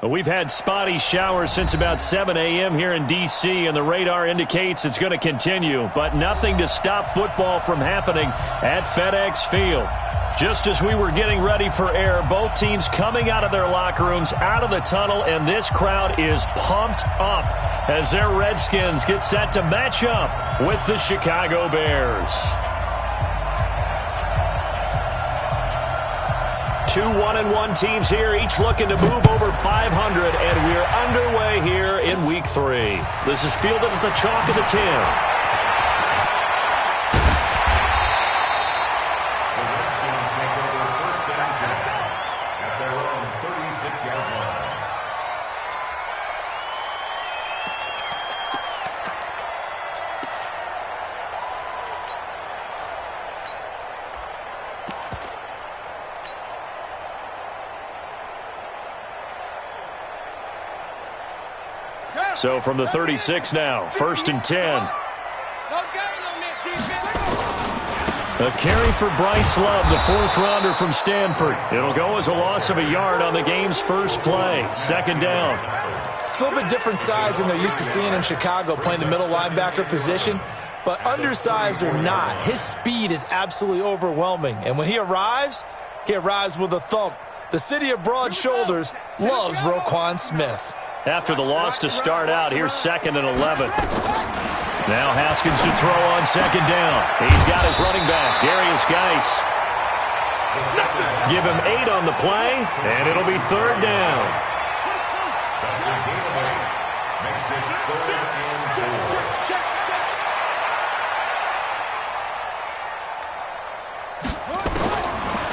We've had spotty showers since about 7 a.m. here in D.C., and the radar indicates it's going to continue, but nothing to stop football from happening at FedEx Field. Just as we were getting ready for air, both teams coming out of their locker rooms, out of the tunnel, and this crowd is pumped up as their Redskins get set to match up with the Chicago Bears. 2 1-1 teams here, each looking to move over 500, and we're underway here in Week 3. This is fielded at the chalk of the 10. So from the 36 now, 1st and 10. A carry for Bryce Love, the 4th rounder from Stanford. It'll go as a loss of a yard on the game's first play. 2nd down. It's a little bit different size than they're used to seeing in Chicago, playing the middle linebacker position. But undersized or not, his speed is absolutely overwhelming. And when he arrives with a thump. The city of broad shoulders loves Roquan Smith. After the loss to start out, here's 2nd and 11. Now Haskins to throw on 2nd down. He's got his running back, Darius Geis. Give him 8 on the play, and it'll be 3rd down.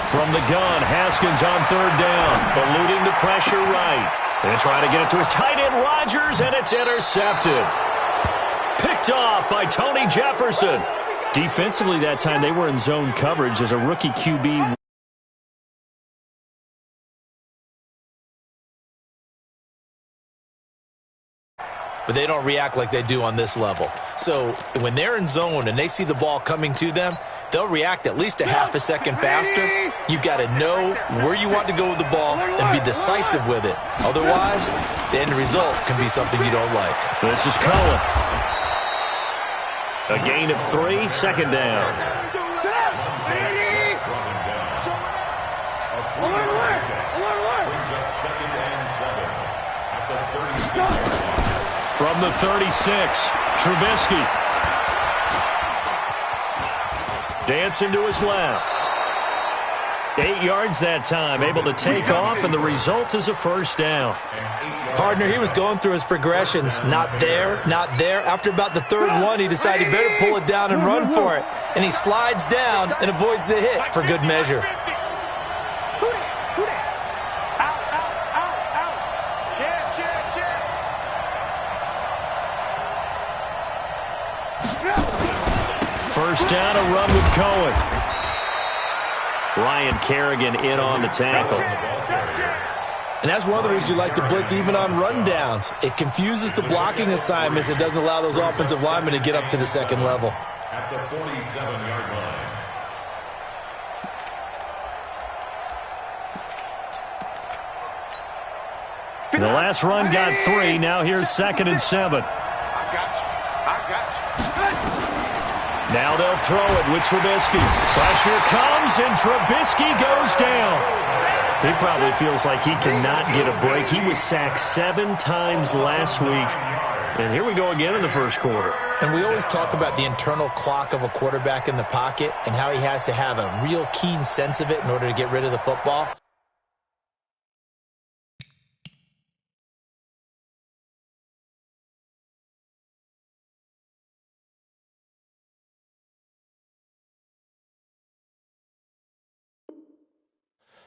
From the gun, Haskins on 3rd down, eluding the pressure right. And trying to get it to his tight end, Rodgers, and it's intercepted. Picked off by Tony Jefferson. Defensively that time, they were in zone coverage as a rookie QB. But they don't react like they do on this level. So when they're in zone and they see the ball coming to them, they'll react at least a half a second faster. You've got to know where you want to go with the ball and be decisive with it. Otherwise, the end result can be something you don't like. This is Cohen. A gain of 3, 2nd down. From the 36, Trubisky. Dancing to his left. 8 yards that time, able to take off, and the result is a 1st down. Partner, he was going through his progressions. Not there, not there. After about the 3rd one, he decided he better pull it down and run for it. And he slides down and avoids the hit for good measure. First down, a run with Cohen. Ryan Kerrigan in on the tackle. And that's one of the reasons you like to blitz even on rundowns. It confuses the blocking assignments. It doesn't allow those offensive linemen to get up to the 2nd level. At the 47-yard line. The last run got 3. Now here's 2nd and 7. Now they'll throw it with Trubisky. Pressure comes, and Trubisky goes down. He probably feels like he cannot get a break. He was sacked 7 times last week. And here we go again in the 1st quarter. And we always talk about the internal clock of a quarterback in the pocket and how he has to have a real keen sense of it in order to get rid of the football.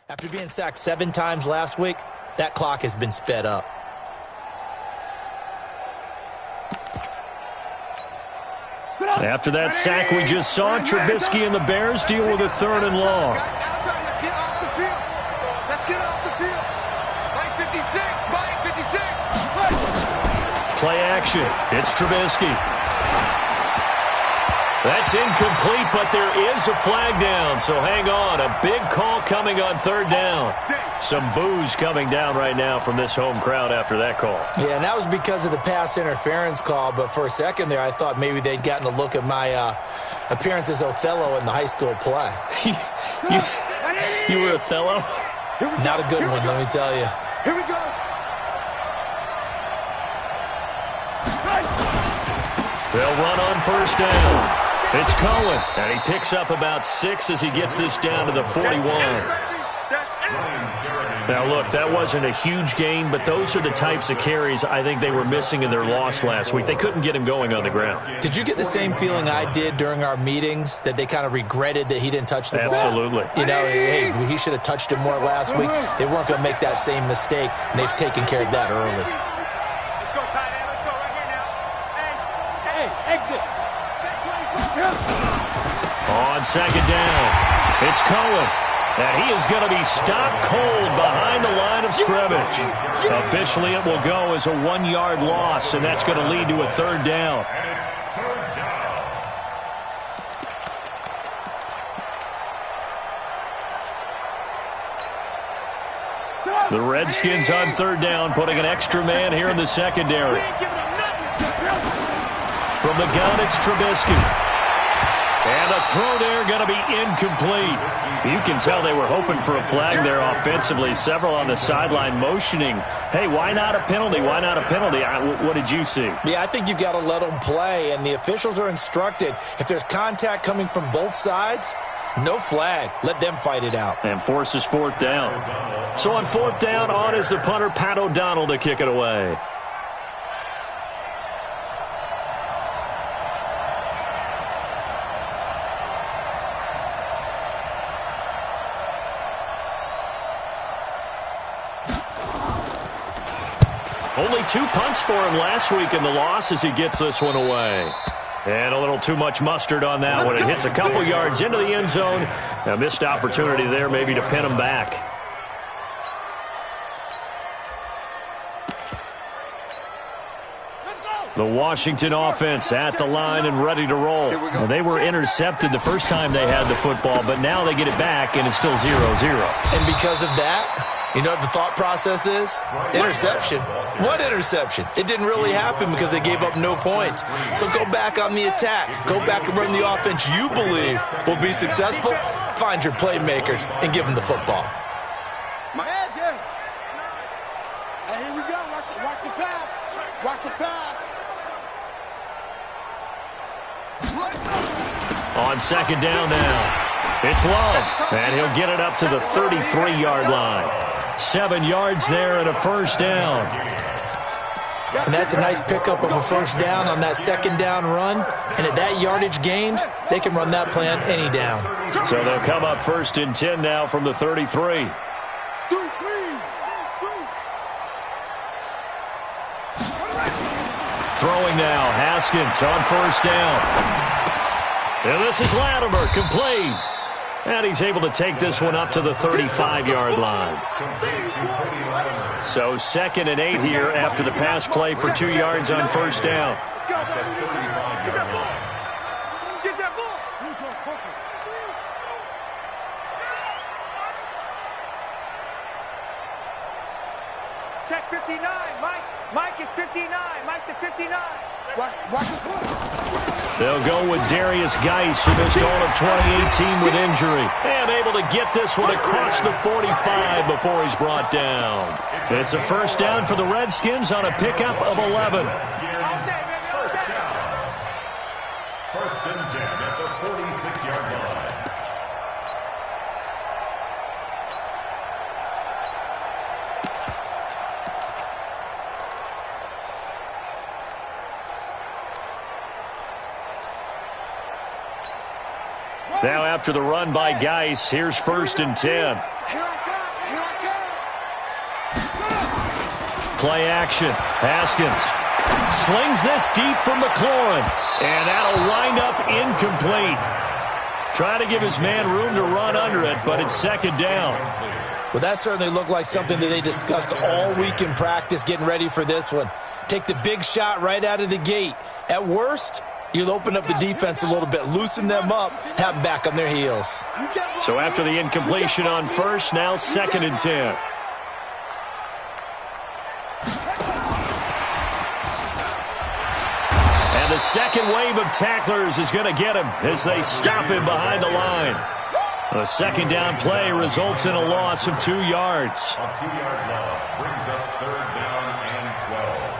After being sacked 7 times last week, that clock has been sped up. After that sack we just saw, Trubisky and the Bears deal with a 3rd and long. Let's get off the field. Let's get off the field. Mike 56, Mike 56. Play action. It's Trubisky. That's incomplete, but there is a flag down, so hang on. A big call coming on third down. Some boos coming down right now from this home crowd after that call. Yeah, and that was because of the pass interference call, but for a second there I thought maybe they'd gotten a look at my appearance as Othello in the high school play. You were Othello? Not a good one, let me tell you. Here we go. They'll run on first down. It's Cohen, and he picks up about 6 as he gets this down to the 41. Now, look, that wasn't a huge gain, but those are the types of carries I think they were missing in their loss last week. They couldn't get him going on the ground. Did you get the same feeling I did during our meetings, that they kind of regretted that he didn't touch the ball? Absolutely. You know, hey, he should have touched it more last week. They weren't going to make that same mistake, and they've taken care of that early. Let's go, tight end. Let's go right here now. Hey, exit. On second down, it's Cohen. And he is going to be stopped cold behind the line of scrimmage. Officially, it will go as a 1-yard loss, and that's going to lead to a third down. The Redskins on third down, putting an extra man here in the secondary. From the gun, it's Trubisky. And the throw there going to be incomplete. You can tell they were hoping for a flag there offensively. Several on the sideline motioning, hey, why not a penalty? Why not a penalty? What did you see? Yeah, I think you've got to let them play, and the officials are instructed, if there's contact coming from both sides, no flag. Let them fight it out. And forces fourth down. So on fourth down, on is the punter, Pat O'Donnell, to kick it away. Only 2 punts for him last week in the loss as he gets this one away. And a little too much mustard on that one. It hits a couple yards into the end zone. A missed opportunity there maybe to pin him back. The Washington offense at the line and ready to roll. Well, they were intercepted the first time they had the football, but now they get it back, and it's still 0-0. And because of that, you know what the thought process is? Interception. What interception? It didn't really happen because they gave up no points. So go back on the attack. Go back and run the offense you believe will be successful. Find your playmakers and give them the football. My edge, here. Hey, here we go. Watch the pass. Watch the pass. On second down now, it's Love, and he'll get it up to the 33-yard line. 7 yards there and a first down. And that's a nice pickup of a first down on that second down run. And at that yardage gained, they can run that play on any down. So they'll come up first and 10 now from the 33. Throwing now, Haskins on first down. And this is Latimer, complete. And he's able to take this one up to the 35-yard line. So 2nd and 8 here after the pass play for 2 yards on first down. Check 59, Mike. Mike is 59. Mike the 59. Watch this one. They'll go with Darius Geis, who missed all of 2018 with injury. And able to get this one across the 45 before he's brought down. It's a first down for the Redskins on a pickup of 11. First and 10 at the 46-yard line. Now after the run by Geis, here's first and 10. Here I come. Play action. Haskins slings this deep from McLaurin. And that'll wind up incomplete. Trying to give his man room to run under it, but it's second down. Well, that certainly looked like something that they discussed all week in practice getting ready for this one. Take the big shot right out of the gate. At worst, You'll open up the defense a little bit, loosen them up, have them back on their heels. So after the incompletion on first, now 2nd and 10. And the second wave of tacklers is going to get him as they stop him behind the line. A second down play results in a loss of 2 yards. A 2-yard loss brings up 3rd down and 12.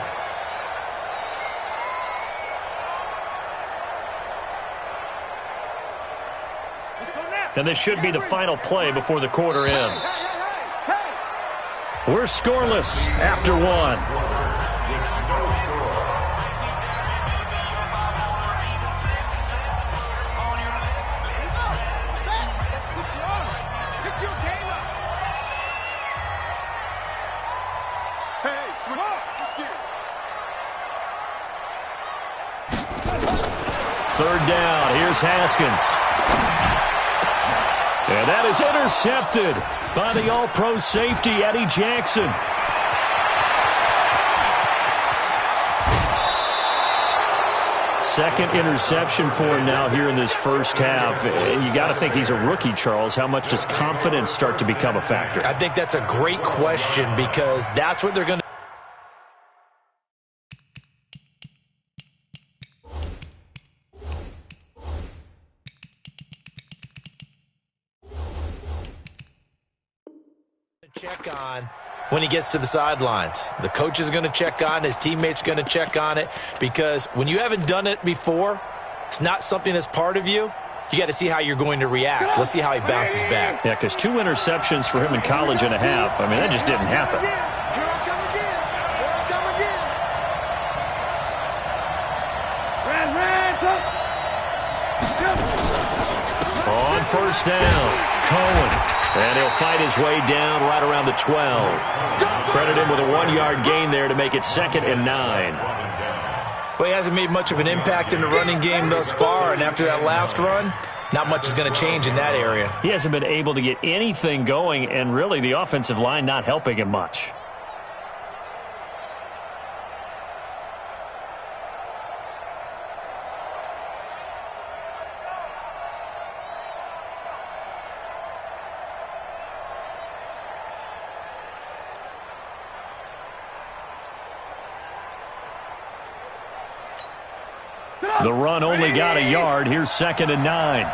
And this should be the final play before the quarter ends. We're scoreless after 1. Third down, here's Haskins. And that is intercepted by the All-Pro safety, Eddie Jackson. Second interception for him now here in this first half. And you got to think he's a rookie, Charles. How much does confidence start to become a factor? I think that's a great question because that's what they're going to check on when he gets to the sidelines. The coach is going to check on, his teammates going to check on it, because when you haven't done it before, it's not something that's part of you. You got to see how you're going to react. Let's see how he bounces back. Yeah, because 2 interceptions for him in college and a half. I mean, that just didn't happen. On first down, Cohen. And he'll fight his way down right around the 12. Credit him with a 1-yard gain there to make it 2nd and 9. Well, he hasn't made much of an impact in the running game thus far, and after that last run, not much is going to change in that area. He hasn't been able to get anything going, and really the offensive line not helping him much. The run only got a yard. Here's 2nd and 9.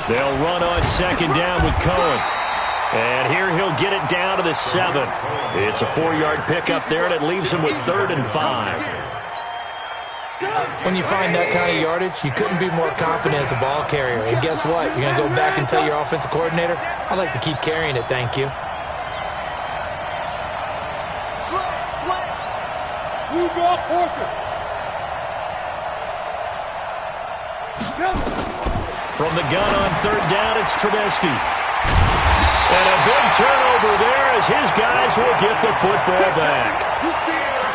They'll run on 2nd down with Cohen. And here he'll get it down to the 7. It's a 4-yard pickup there, and it leaves him with 3rd and 5. When you find that kind of yardage, you couldn't be more confident as a ball carrier. And guess what? You're going to go back and tell your offensive coordinator, I'd like to keep carrying it, thank you. From the gun on 3rd down, it's Trubisky. And a big turnover there as his guys will get the football back.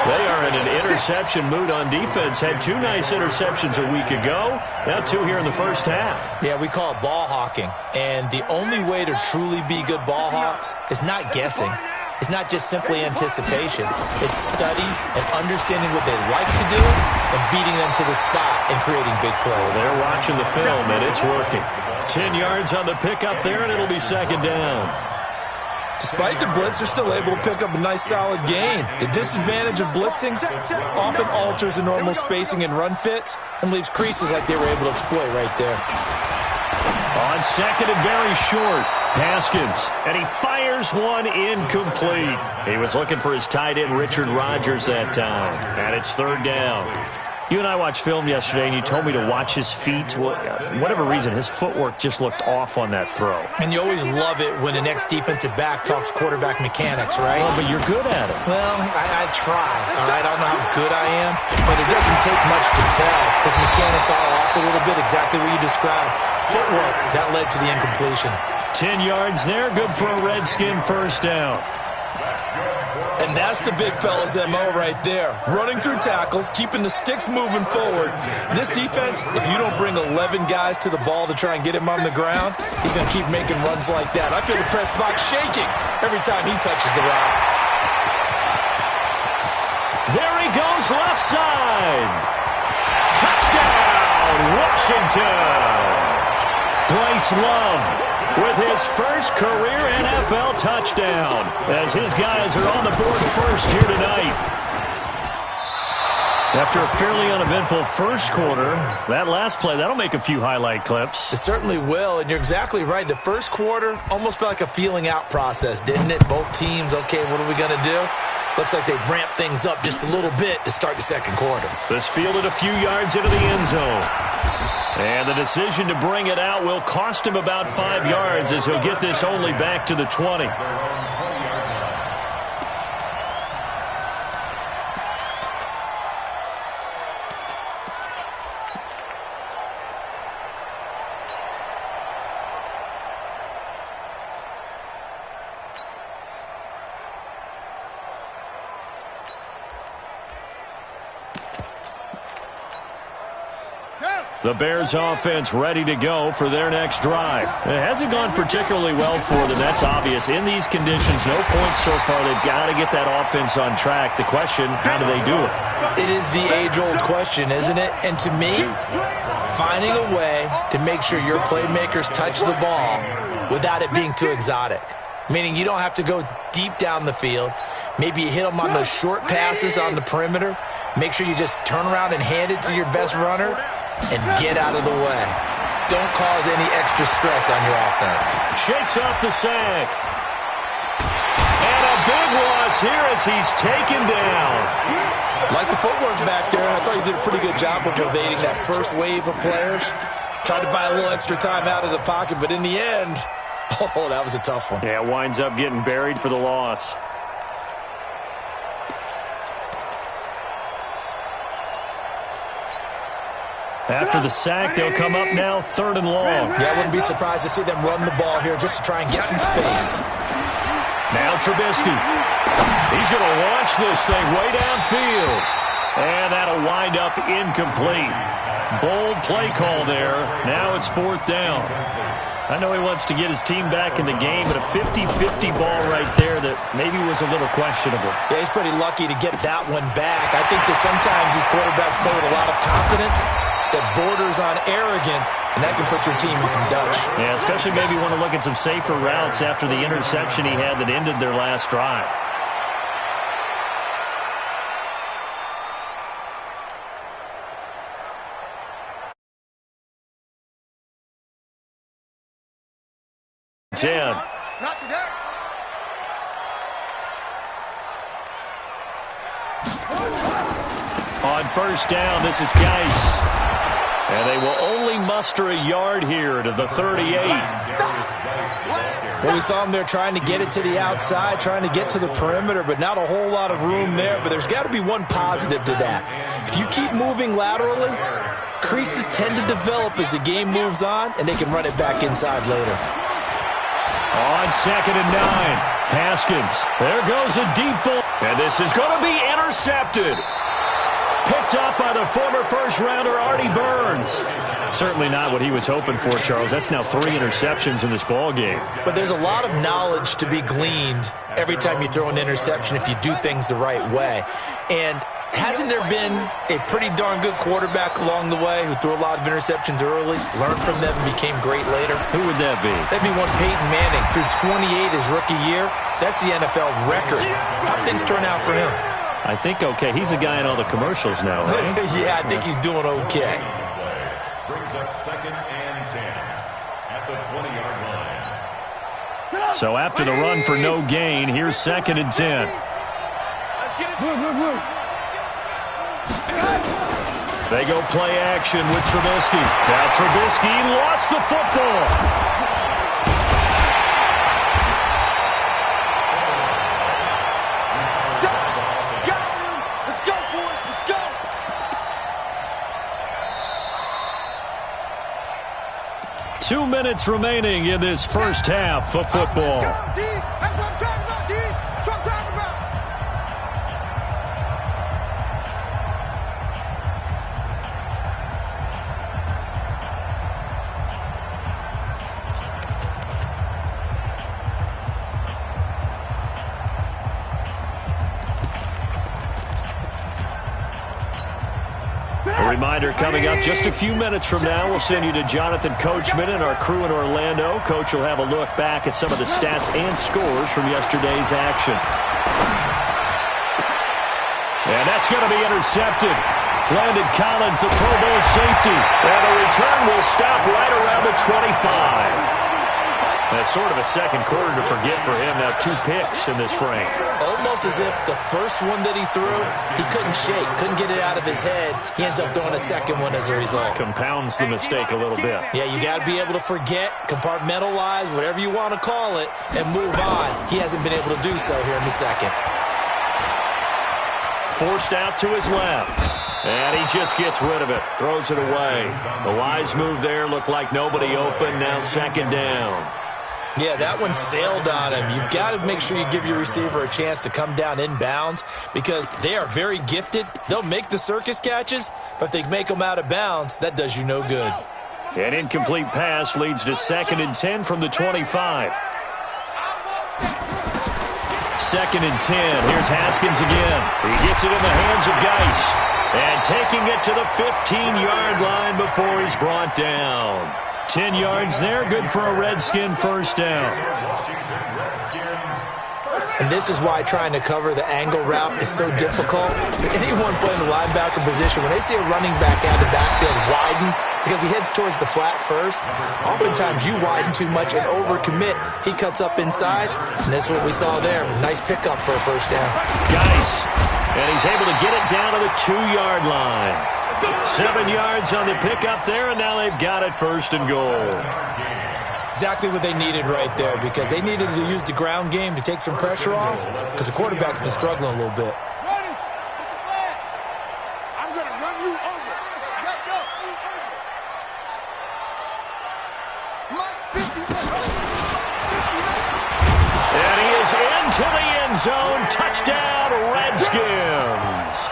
They are in an interception mood on defense. Had 2 nice interceptions a week ago. Now 2 here in the first half. Yeah, we call it ball hawking. And the only way to truly be good ball hawks is not guessing. It's not just simply anticipation. It's study and understanding what they like to do and beating them to the spot and creating big plays. Well, they're watching the film, and it's working. 10 yards on the pickup there, and it'll be 2nd down. Despite the blitz, they're still able to pick up a nice, solid gain. The disadvantage of blitzing often alters the normal spacing and run fits and leaves creases like they were able to exploit right there. On 2nd and very short, Haskins, and he fires one incomplete. He was looking for his tight end, Richard Rodgers, that time, and it's 3rd down. You and I watched film yesterday, and you told me to watch his feet. Well, for whatever reason, his footwork just looked off on that throw. And you always love it when the next defensive back talks quarterback mechanics, right? Well, but you're good at it. Well, I try, all right? I don't know how good I am, but it doesn't take much to tell. His mechanics are off a little bit, exactly what you described. Footwork, that led to the incompletion. 10 yards there, good for a Redskin first down. And that's the big fella's MO right there. Running through tackles, keeping the sticks moving forward. This defense, if you don't bring 11 guys to the ball to try and get him on the ground, he's going to keep making runs like that. I feel the press box shaking every time he touches the rock. There he goes goes left side. Touchdown, Washington. Bryce Love with his first career NFL touchdown as his guys are on the board first here tonight. After a fairly uneventful first quarter, that last play, that'll make a few highlight clips. It certainly will, and you're exactly right. The first quarter almost felt like a feeling out process, didn't it? Both teams, okay, what are we going to do? Looks like they ramped things up just a little bit to start the second quarter. This fielded a few yards into the end zone. And the decision to bring it out will cost him about 5 yards as he'll get this only back to the 20. The Bears offense ready to go for their next drive. It hasn't gone particularly well for them. That's obvious. In these conditions, no points so far. They've got to get that offense on track. The question, how do they do it? It is the age-old question, isn't it? And to me, finding a way to make sure your playmakers touch the ball without it being too exotic. Meaning you don't have to go deep down the field. Maybe you hit them on those short passes on the perimeter. Make sure you just turn around and hand it to your best runner and get out of the way. Don't cause any extra stress on your offense. Shakes off the sack. And a big loss here as he's taken down. Like the footwork back there, I thought he did a pretty good job of evading that first wave of players. Tried to buy a little extra time out of the pocket, but in the end, oh, that was a tough one. Yeah, winds up getting buried for the loss. After the sack, they'll come up now 3rd and long. Yeah, I wouldn't be surprised to see them run the ball here just to try and get some space. Now Trubisky. He's going to launch this thing way downfield. And that'll wind up incomplete. Bold play call there. Now it's 4th down. I know he wants to get his team back in the game, but a 50-50 ball right there that maybe was a little questionable. Yeah, he's pretty lucky to get that one back. I think that sometimes these quarterbacks play with a lot of confidence that borders on arrogance, and that can put your team in some Dutch. Yeah, especially maybe want to look at some safer routes after the interception he had that ended their last drive. Not today. On 1st down, this is Geis. And they will only muster a yard here to the 38. Well, we saw him there trying to get it to the outside, trying to get to the perimeter, but not a whole lot of room there. But there's got to be one positive to that. If you keep moving laterally, creases tend to develop as the game moves on, and they can run it back inside later. On 2nd and 9, Haskins. There goes a deep ball. And this is going to be intercepted. Picked up by the former first-rounder Artie Burns. Certainly not what he was hoping for, Charles. That's now 3 interceptions in this ball game. But there's a lot of knowledge to be gleaned every time you throw an interception if you do things the right way. And hasn't there been a pretty darn good quarterback along the way who threw a lot of interceptions early, learned from them, and became great later? Who would that be? That'd be one Peyton Manning. Threw 28 his rookie year. That's the NFL record. How'd things turn out for him? I think okay. He's a guy in all the commercials now, right? Yeah, I think he's doing okay. Brings up 2nd and 10 at the 20-yard line. So after the run for no gain, here's 2nd and 10. They go play action with Trubisky. Now Trubisky lost the football. Let's go, boys. Let's go. 2 minutes remaining in this first half of football. Let's go, D. That's what I'm talking about, D. That's what I'm talking about. Reminder coming up just a few minutes from now, we'll send you to Jonathan Coachman and our crew in Orlando. Coach will have a look back at some of the stats and scores from yesterday's action. And that's going to be intercepted. Landon Collins, the Pro Bowl safety. And the return will stop right around the 25. That's sort of a second quarter to forget for him. Now 2 picks in this frame. Almost as if the first one that he threw, he couldn't shake, couldn't get it out of his head. He ends up throwing a second one as a result. Compounds the mistake a little bit. Yeah, you got to be able to forget, compartmentalize, whatever you want to call it, and move on. He hasn't been able to do so here in the second. Forced out to his left. And he just gets rid of it. Throws it away. The wise move there. Looked like nobody open. Now second down. Yeah, that one sailed on him. You've got to make sure you give your receiver a chance to come down inbounds because they are very gifted. They'll make the circus catches, but if they make them out of bounds, that does you no good. An incomplete pass leads to 2nd and 10 from the 25. 2nd and 10. Here's Haskins again. He gets it in the hands of Geis. And taking it to the 15-yard line before he's brought down. 10 yards there, good for a Redskin first down. And this is why trying to cover the angle route is so difficult. Anyone playing the linebacker position, when they see a running back out of the backfield widen, because he heads towards the flat first, oftentimes you widen too much and overcommit. He cuts up inside, and that's what we saw there. Nice pickup for a first down. Geis, and he's able to get it down to the 2-yard line. 7 yards on the pickup there, and now they've got it 1st and goal. Exactly what they needed right there because they needed to use the ground game to take some pressure off because the quarterback's been struggling a little bit. I'm going to run you over. Let's go. And he is into the end zone. Touchdown, Redskins.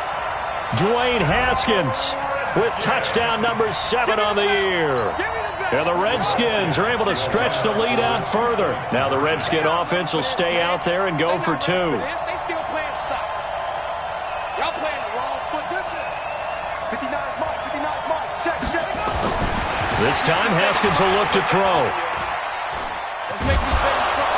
Dwayne Haskins with touchdown number 7 on the year. And the Redskins are able to stretch the lead out further. Now the Redskin offense will stay out there and go for 2. They still playing soft. Y'all playing the wrong foot. 59's Mike. 59's Mike. Check. This time Haskins will look to throw. Let's make these babies strong.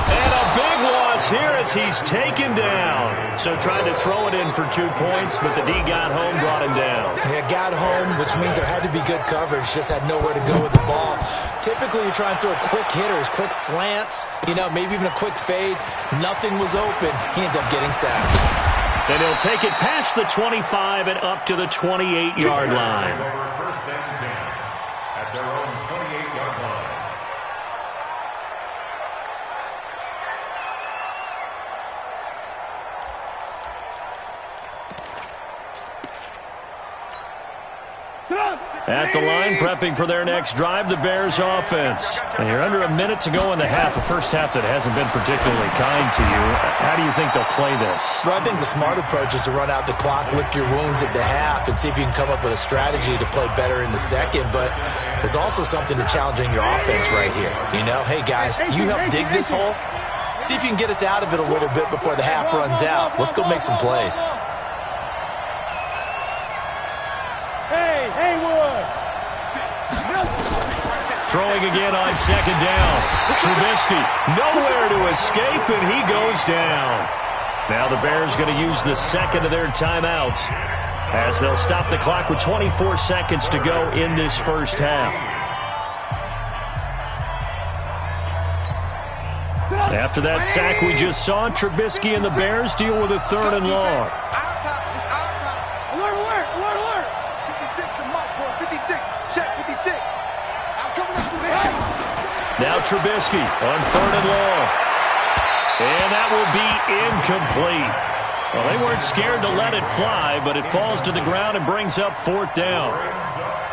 And a big loss here as he's taken down. So tried to throw it in for 2 points, but the D got home, brought him down. Yeah, got home, which means there had to be good coverage. Just had nowhere to go with the ball. Typically, you're trying to throw quick hitters, quick slants, maybe even a quick fade. Nothing was open. He ends up getting sacked. And he'll take it past the 25 and up to the 28-yard line. First and 10 at their own 28-yard line. At the line, prepping for their next drive, the Bears offense. And you're under a minute to go in the half, a first half that hasn't been particularly kind to you. How do you think they'll play this? Well, I think the smart approach is to run out the clock, lick your wounds at the half, and see if you can come up with a strategy to play better in the second. But there's also something to challenging your offense right here. Hey, guys, you help dig this hole. See if you can get us out of it a little bit before the half runs out. Let's go make some plays. Throwing again on second down. Trubisky nowhere to escape, and he goes down. Now the Bears going to use the second of their timeouts as they'll stop the clock with 24 seconds to go in this first half. After that sack we just saw, Trubisky and the Bears deal with a 3rd and long. Now Trubisky on 3rd and long. And that will be incomplete. Well, they weren't scared to let it fly, but it falls to the ground and brings up 4th down.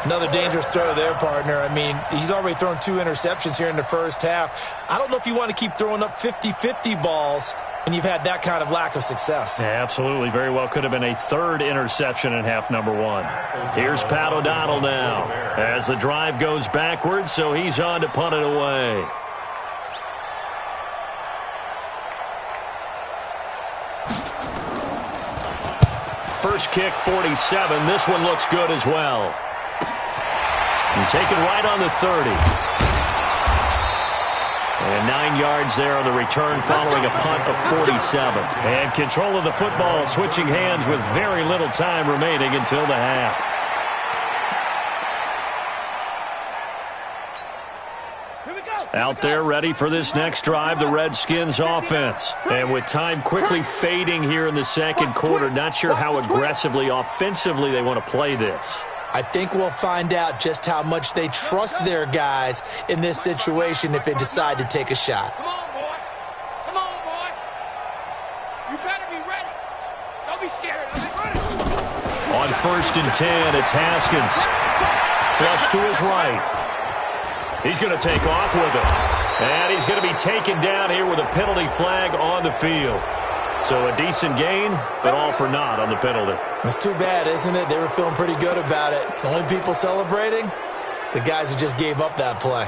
Another dangerous throw there, partner. He's already thrown 2 interceptions here in the first half. I don't know if you want to keep throwing up 50-50 balls when you've had that kind of lack of success. Yeah, absolutely. Very well could have been a 3rd interception in half number 1. Here's Pat O'Donnell now as the drive goes backwards, so he's on to punt it away. first kick, 47. This one looks good as well. And taken right on the 30. And 9 yards there on the return following a punt of 47. And control of the football switching hands with very little time remaining until the half. Out there ready for this next drive, the Redskins offense. And with time quickly fading here in the second quarter, not sure how aggressively, offensively they want to play this. I think we'll find out just how much they trust their guys in this situation if they decide to take a shot. Come on, boy. Come on, boy. You better be ready. Don't be scared of it. On 1st and 10, it's Haskins. Flush to his right. He's going to take off with it. And he's going to be taken down here with a penalty flag on the field. So a decent gain, but all for naught on the penalty. It's too bad, isn't it? They were feeling pretty good about it. The only people celebrating, the guys who just gave up that play.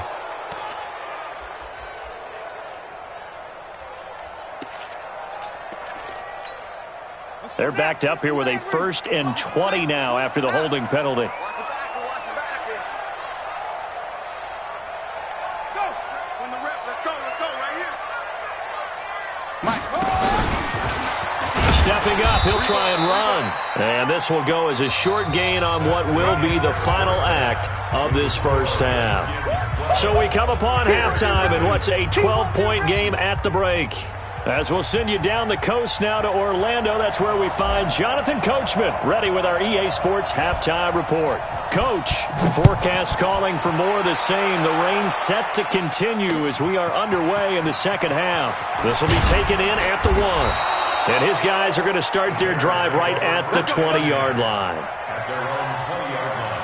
They're backed up here with a 1st and 20 now after the holding penalty. Stepping up, he'll try and run. And this will go as a short gain on what will be the final act of this first half. So we come upon halftime in what's a 12-point game at the break. As we'll send you down the coast now to Orlando, that's where we find Jonathan Coachman ready with our EA Sports halftime report. Coach, forecast calling for more of the same. The rain set to continue as we are underway in the second half. This will be taken in at the 1. And his guys are going to start their drive right at the 20-yard line. At their own 20-yard line.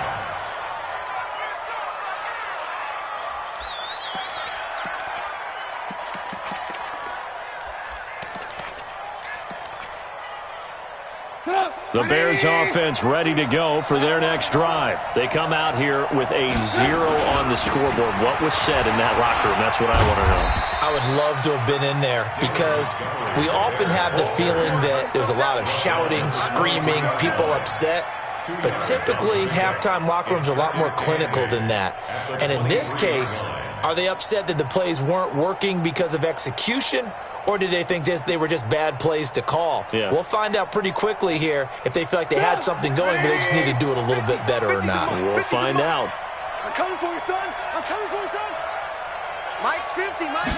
The Bears offense ready to go for their next drive. They come out here with a 0 on the scoreboard. What was said in that locker room? That's what I want to know. I would love to have been in there because we often have the feeling that there's a lot of shouting, screaming, people upset. But typically, halftime locker rooms are a lot more clinical than that. And in this case, are they upset that the plays weren't working because of execution? Or did they think they were just bad plays to call? Yeah. We'll find out pretty quickly here if they feel like they had something going, but they just need to do it a little bit better or not. We'll find out. I'm coming for you, son. I'm coming for you, son. Mike's 50. Mike's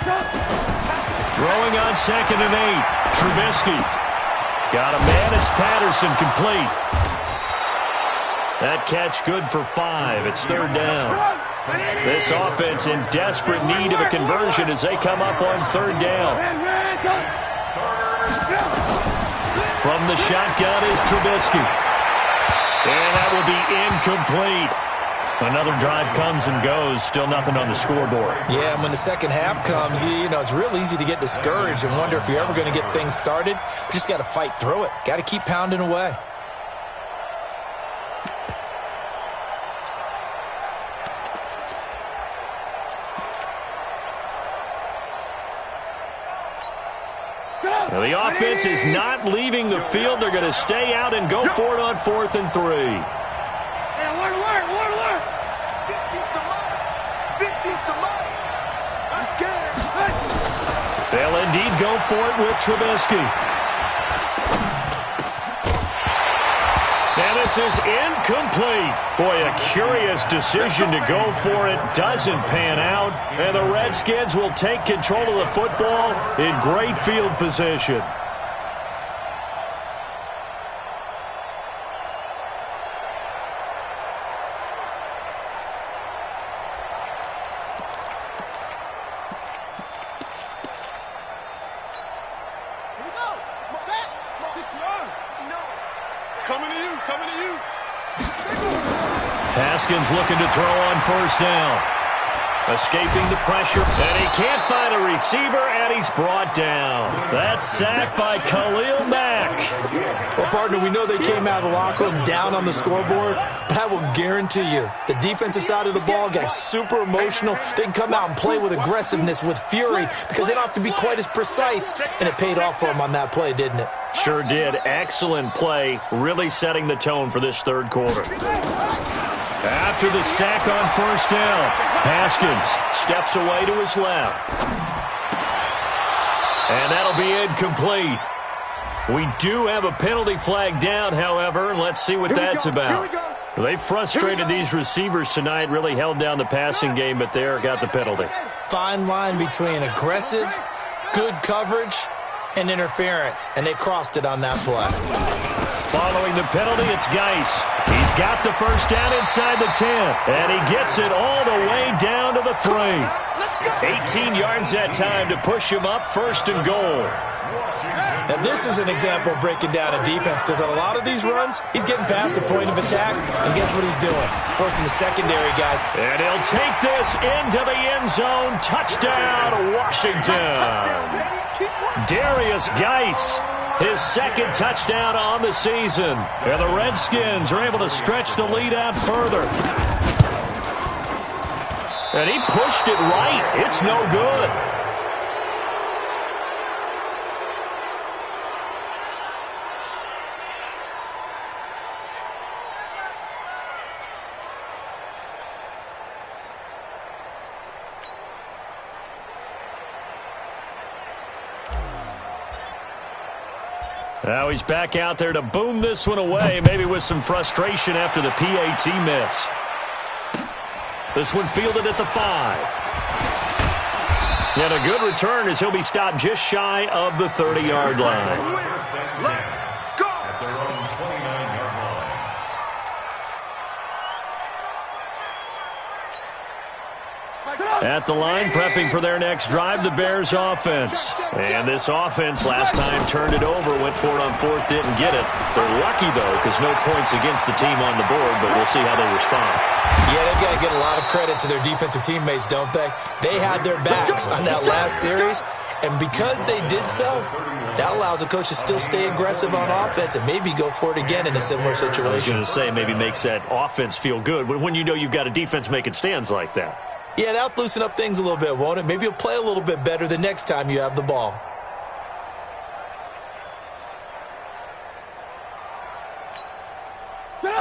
Throwing on 2nd and 8. Trubisky. Got a man. It's Patterson complete. That catch good for 5. It's 3rd down. This offense in desperate need of a conversion as they come up on 3rd down. From the shotgun is Trubisky. And that will be incomplete. Another drive comes and goes. Still nothing on the scoreboard. Yeah, when the second half comes, you know, it's real easy to get discouraged and wonder if you're ever going to get things started. You just got to fight through it. Got to keep pounding away. Now the offense is not leaving the field. They're going to stay out and go for it on 4th and 3. They'll indeed go for it with Trubisky. And this is incomplete. Boy, a curious decision to go for it. Doesn't pan out. And the Redskins will take control of the football in great field position. Haskins looking to throw on 1st down. Escaping the pressure, and he can't find a receiver, and he's brought down. That's sacked by Khalil Mack. Well, partner, we know they came out of the locker room down on the scoreboard, but I will guarantee you the defensive side of the ball got super emotional. They can come out and play with aggressiveness, with fury, because they don't have to be quite as precise, and it paid off for them on that play, didn't it? Sure did. Excellent play, really setting the tone for this third quarter. After the sack on first down, Haskins steps away to his left. And that'll be incomplete. We do have a penalty flag down, however. Let's see what that's about. They frustrated these receivers tonight, really held down the passing game, but there got the penalty. Fine line between aggressive, good coverage, and interference, and they crossed it on that play. Following the penalty, it's Geis. He's got the first down inside the 10, and he gets it all the way down to the 3. 18 yards that time to push him up, first and goal. Now, this is an example of breaking down a defense, because on a lot of these runs, he's getting past the point of attack, and guess what he's doing? Forcing the secondary guys. And he'll take this into the end zone. Touchdown, Washington. Darius Geis, his second touchdown on the season. And the Redskins are able to stretch the lead out further. And he pushed it right. It's no good. Now he's back out there to boom this one away, maybe with some frustration after the PAT miss. This one fielded at the 5. And a good return as he'll be stopped just shy of the 30-yard line. At the line, prepping for their next drive, the Bears offense. And this offense last time turned it over, went for it on fourth, didn't get it. They're lucky, though, because no points against the team on the board, but we'll see how they respond. Yeah, they've got to get a lot of credit to their defensive teammates, don't they? They had their backs on that last series, and because they did so, that allows a coach to still stay aggressive on offense and maybe go for it again in a similar situation. I was going to say, maybe makes that offense feel good when you know you've got a defense making stands like that. Yeah, that'll loosen up things a little bit, won't it? Maybe you'll play a little bit better the next time you have the ball.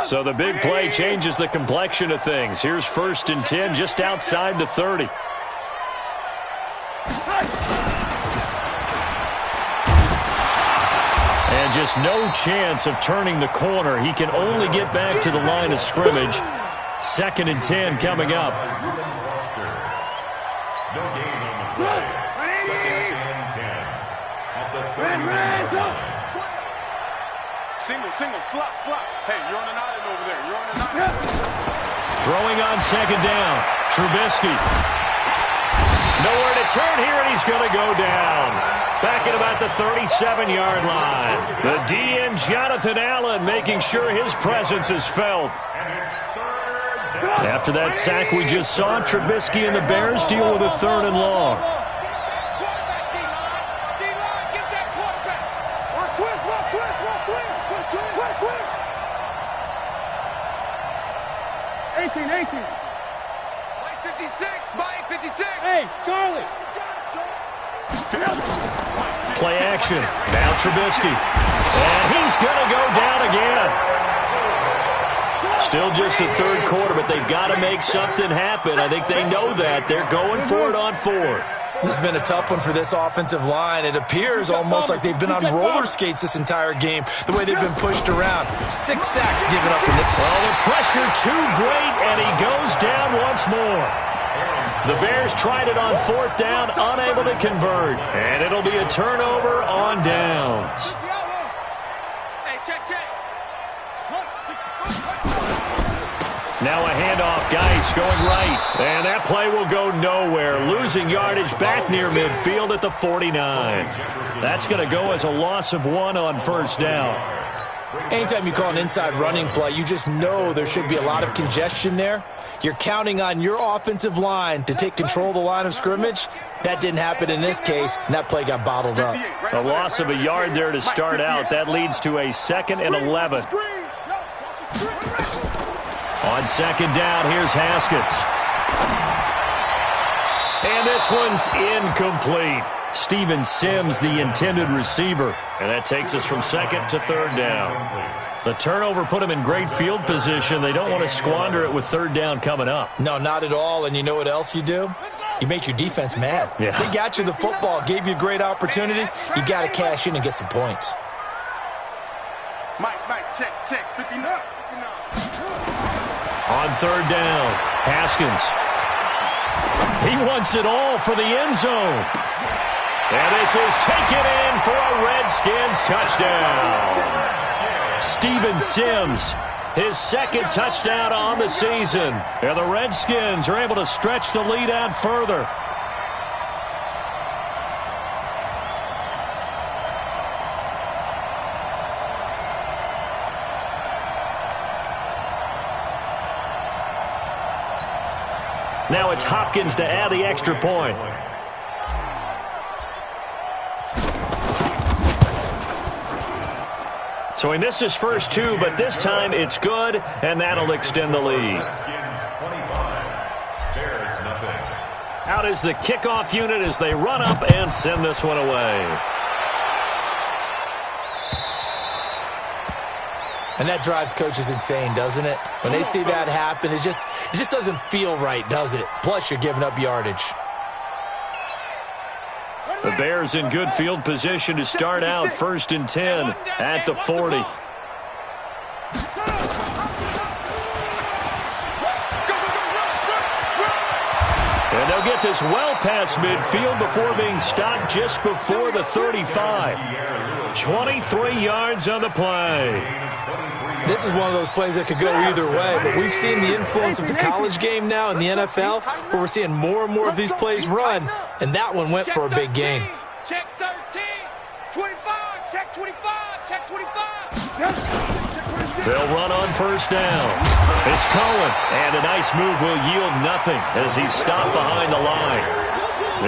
So the big play changes the complexion of things. Here's first and 10 just outside the 30. And just no chance of turning the corner. He can only get back to the line of scrimmage. Second and 10 coming up. No gain on the play. Second and 10. At the 30-yard line. Single, slot. Hey, you're on an island over there. You're on an island. Throwing on second down. Trubisky. Nowhere to turn here, and he's going to go down. Back at about the 37-yard line. The DN, Jonathan Allen, making sure his presence is felt. After that sack we just saw, Trubisky and the Bears deal with a third and long. Mike 56. Hey, Charlie. Play action. Now Trubisky. And he's going to go down again. Still just the third quarter, but they've got to make something happen. I think they know that. They're going for it on fourth. This has been a tough one for this offensive line. It appears almost like they've been on roller skates this entire game, the way they've been pushed around. 6 sacks given up in the... Well, the pressure too great, and he goes down once more. The Bears tried it on fourth down, unable to convert. And it'll be a turnover on downs. Hey, check. Now a handoff, Geis going right. And that play will go nowhere. Losing yardage back near midfield at the 49. That's going to go as a loss of 1 on first down. Anytime you call an inside running play, you just know there should be a lot of congestion there. You're counting on your offensive line to take control of the line of scrimmage. That didn't happen in this case, and that play got bottled up. A loss of a yard there to start out. That leads to a 2nd and 11. On 2nd down, here's Haskins. And this one's incomplete. Steven Sims, the intended receiver. And that takes us from 2nd to 3rd down. The turnover put them in great field position. They don't want to squander it with 3rd down coming up. No, not at all. And you know what else you do? You make your defense mad. Yeah. They got you the football, gave you a great opportunity. You got to cash in and get some points. Mike, check, 59. On 3rd down, Haskins. He wants it all for the end zone. And this is taken in for a Redskins touchdown. Steven Sims, his 2nd touchdown on the season. And the Redskins are able to stretch the lead out further. Now it's Hopkins to add the extra point. So he missed his first 2, but this time it's good, and that'll extend the lead. Out is the kickoff unit as they run up and send this one away. And that drives coaches insane, doesn't it? When they see that happen, it just doesn't feel right, does it? Plus, you're giving up yardage. The Bears in good field position to start out 1st and 10 at the 40. And they'll get this well past midfield before being stopped just before the 35. 23 yards on the play. This is one of those plays that could go either way, but we've seen the influence of the college game now in the NFL, where we're seeing more and more of these plays run, and that one went for a big gain. Check 13, 25, check 25, check 25. They'll run on 1st down. It's Cohen, and a nice move will yield nothing as he's stopped behind the line.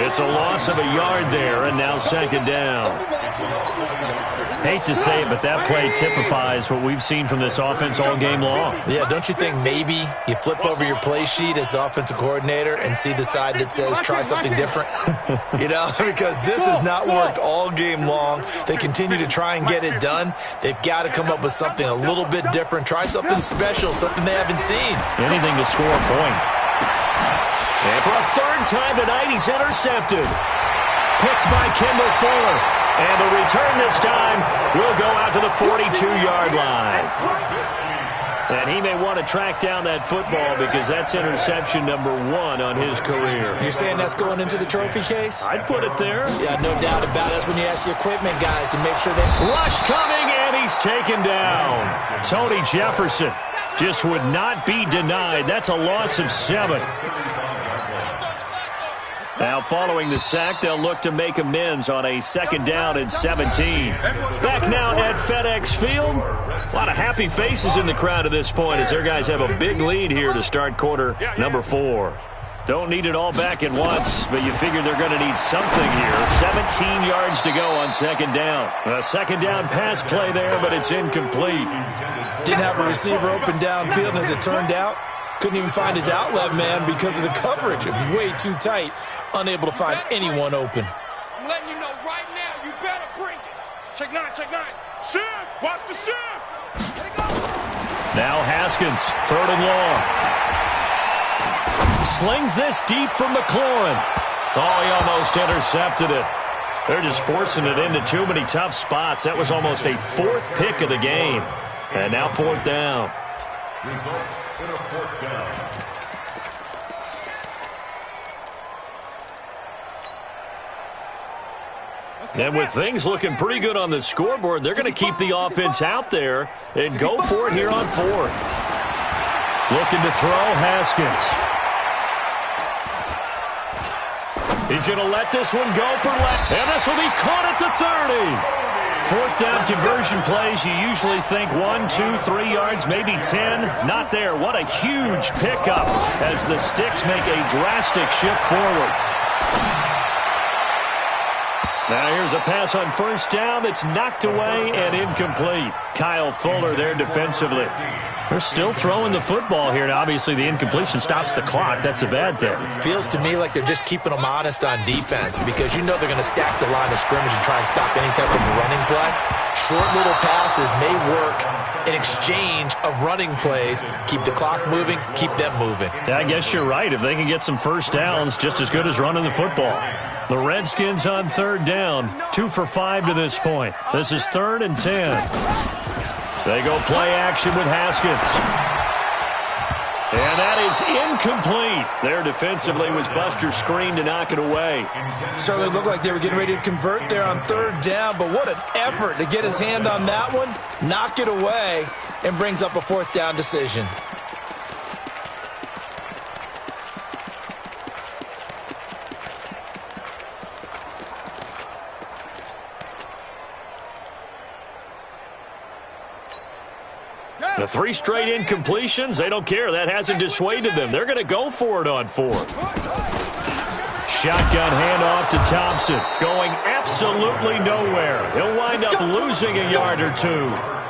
It's a loss of a yard there, and now 2nd down. Hate to say it, but that play typifies what we've seen from this offense all game long. Yeah, don't you think maybe you flip over your play sheet as the offensive coordinator and see the side that says try something different? You know, because this has not worked all game long. They continue to try and get it done. They've got to come up with something a little bit different. Try something special, something they haven't seen. Anything to score a point. And for a 3rd time tonight, he's intercepted. Picked by Kendall Fuller. And the return this time will go out to the 42-yard line. And he may want to track down that football because that's interception number 1 on his career. You're saying that's going into the trophy case? I'd put it there. Yeah, no doubt about it. That's when you ask the equipment guys to make sure they... Rush coming, and he's taken down. Tony Jefferson just would not be denied. That's a loss of 7. Now, following the sack, they'll look to make amends on a 2nd down and 17. Back now at FedEx Field. A lot of happy faces in the crowd at this point as their guys have a big lead here to start quarter number 4. Don't need it all back at once, but you figure they're going to need something here. 17 yards to go on 2nd down. A 2nd down pass play there, but it's incomplete. Didn't have a receiver open downfield, and as it turned out, couldn't even find his outlet man because of the coverage. It was way too tight. Unable to find anyone open. I'm letting you know right now, you better bring it. Check 9, check 9. Shift, watch the shift. Let it go. Now Haskins, 3rd and long. Slings this deep from McLaurin. Oh, he almost intercepted it. They're just forcing it into too many tough spots. That was almost a 4th pick of the game. And now 4th down. Results in a 4th down. And with things looking pretty good on the scoreboard, they're going to keep the offense out there and go for it here on 4th. Looking to throw, Haskins. He's going to let this one go for left. And this will be caught at the 30. Fourth down conversion plays, you usually think 1, 2, 3 yards, maybe 10. Not there. What a huge pickup as the Sticks make a drastic shift forward. Now here's a pass on first down that's knocked away and incomplete. Kyle Fuller there defensively. They're still throwing the football here. Now, obviously, the incompletion stops the clock. That's a bad thing. Feels to me like they're just keeping them honest on defense because you know they're going to stack the line of scrimmage and try and stop any type of running play. Short little passes may work in exchange of running plays. Keep the clock moving, keep them moving. Yeah, I guess you're right. If they can get some first downs, just as good as running the football. The Redskins on third down, 2 for 5 to this point. This is 3rd and 10. They go play action with Haskins. And that is incomplete. There defensively was Buster's screen to knock it away. Certainly looked like they were getting ready to convert there on third down, but what an effort to get his hand on that one, knock it away, and brings up a fourth down decision. The 3 straight incompletions, they don't care. That hasn't dissuaded them. They're going to go for it on 4th. Shotgun handoff to Thompson. Going absolutely nowhere. He'll wind up losing a yard or 2.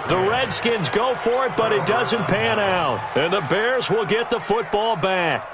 The Redskins go for it, but it doesn't pan out. And the Bears will get the football back.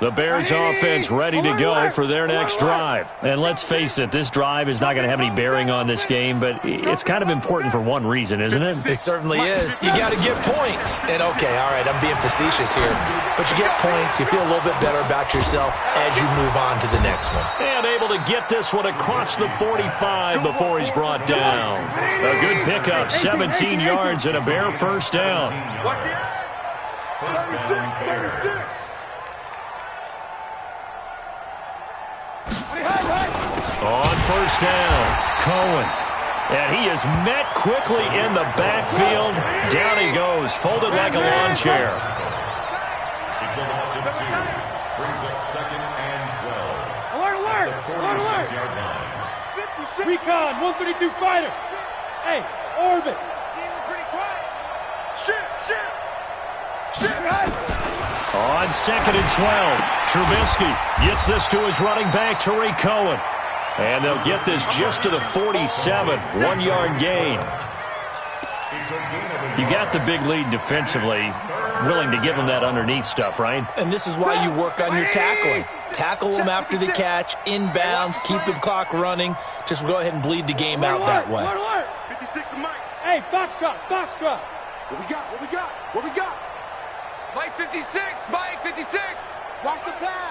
The Bears offense ready to go for their next drive. And let's face it, this drive is not going to have any bearing on this game, but it's kind of important for one reason, isn't it? It certainly is. You got to get points. And okay, all right, I'm being facetious here, but you get points, you feel a little bit better about yourself as you move on to the next one. And able to get this one across the 45 before he's brought down. A good pickup, 17 yards and a Bear first down. Watch this. 36. On first down, Cohen. And he is met quickly in the backfield. Down he goes, folded like a lawn chair. It's a loss of 2. Brings up 2nd and 12. Alert! The 46-yard line. Recon, 132 fighter. Hey, orbit. Pretty quiet. Shit. On 2nd and 12, Trubisky gets this to his running back, Tariq Cohen. And they'll get this just to the 47, 1-yard gain. You got the big lead defensively, willing to give them that underneath stuff, right? And this is why you work on your tackling. Tackle them after the catch, inbounds, keep the clock running. Just go ahead and bleed the game out that way. 56 to Mike. Hey, Foxtrot. What we got? Mike 56, Mike 56. Watch the pass.